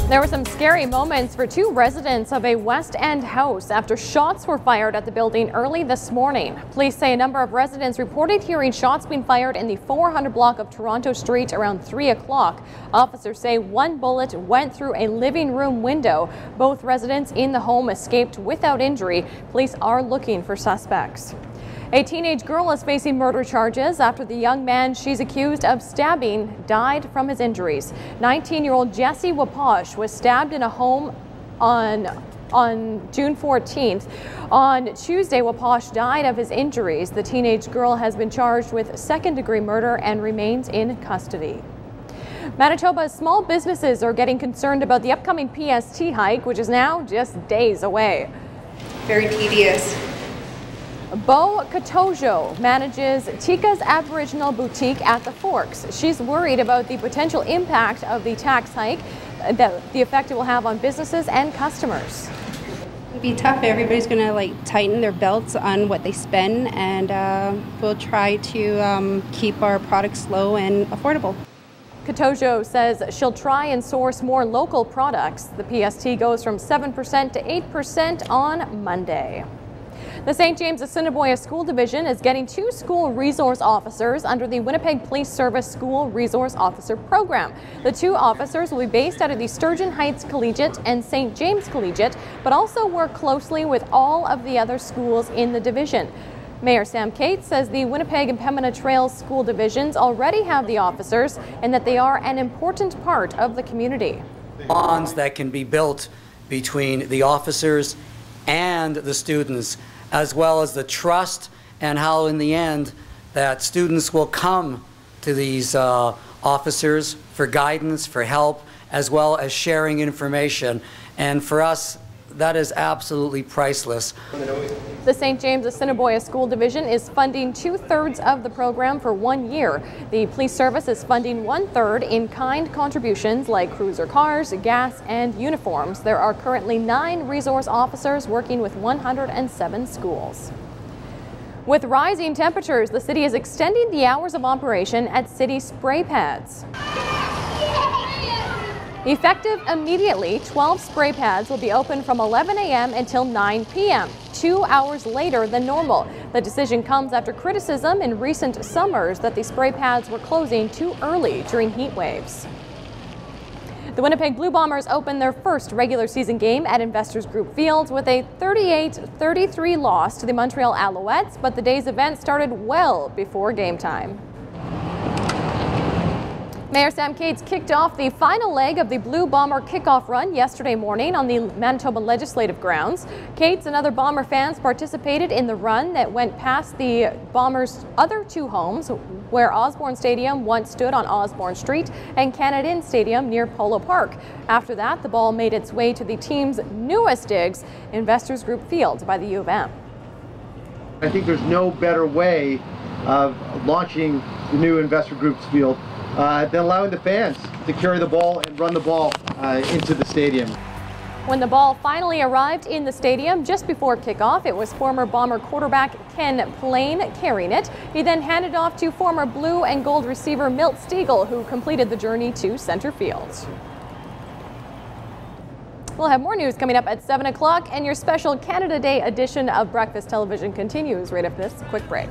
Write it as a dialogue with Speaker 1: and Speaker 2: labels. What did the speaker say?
Speaker 1: There were some scary moments for two residents of a West End house after shots were fired at the building early this morning. Police say a number of residents reported hearing shots being fired in the 400 block of Toronto Street around 3 o'clock. Officers say one bullet went through a living room window. Both residents in the home escaped without injury. Police are looking for suspects. A teenage girl is facing murder charges after the young man she's accused of stabbing died from his injuries. 19-year-old Jesse Waposh was stabbed in a home on June 14th. On Tuesday, Waposh died of his injuries. The teenage girl has been charged with second-degree murder and remains in custody. Manitoba's small businesses are getting concerned about the upcoming PST hike, which is now just days away.
Speaker 2: Very tedious.
Speaker 1: Bo Katojo manages Tika's Aboriginal Boutique at the Forks. She's worried about the potential impact of the tax hike, the effect it will have on businesses and customers.
Speaker 2: It'll be tough. Everybody's going to tighten their belts on what they spend, and we'll try to keep our products low and affordable.
Speaker 1: Katojo says she'll try and source more local products. The PST goes from 7% to 8% on Monday. The St. James Assiniboia School Division is getting 2 school resource officers under the Winnipeg Police Service School Resource Officer Program. The 2 officers will be based out of the Sturgeon Heights Collegiate and St. James Collegiate, but also work closely with all of the other schools in the division. Mayor Sam Cates says the Winnipeg and Pembina Trails school divisions already have the officers and that they are an important part of the community.
Speaker 3: Bonds that can be built between the officers and the students, as well as the trust and how in the end that students will come to these officers for guidance, for help, as well as sharing information. And for us, that is absolutely priceless.
Speaker 1: The St. James Assiniboia School Division is funding 2/3 of the program for 1 year. The police service is funding 1/3 in kind contributions like cruiser cars, gas, and uniforms. There are currently 9 resource officers working with 107 schools. With rising temperatures, the city is extending the hours of operation at city spray pads. Effective immediately, 12 spray pads will be open from 11 a.m. until 9 p.m., 2 hours later than normal. The decision comes after criticism in recent summers that the spray pads were closing too early during heat waves. The Winnipeg Blue Bombers opened their first regular season game at Investors Group Field with a 38-33 loss to the Montreal Alouettes, but the day's event started well before game time. Mayor Sam Cates kicked off the final leg of the Blue Bomber Kickoff Run yesterday morning on the Manitoba Legislative Grounds. Cates and other Bomber fans participated in the run that went past the Bombers' other 2 homes, where Osborne Stadium once stood on Osborne Street and Canada Stadium near Polo Park. After that, the ball made its way to the team's newest digs, Investors Group Field by the U of M.
Speaker 4: I think there's no better way of launching the new Investor Group's Field than allowing the fans to carry the ball and run the ball into the stadium.
Speaker 1: When the ball finally arrived in the stadium just before kickoff, it was former Bomber quarterback Ken Plain carrying it. He then handed off to former blue and gold receiver Milt Stiegel, who completed the journey to center field. We'll have more news coming up at 7 o'clock, and your special Canada Day edition of Breakfast Television continues right after this quick break.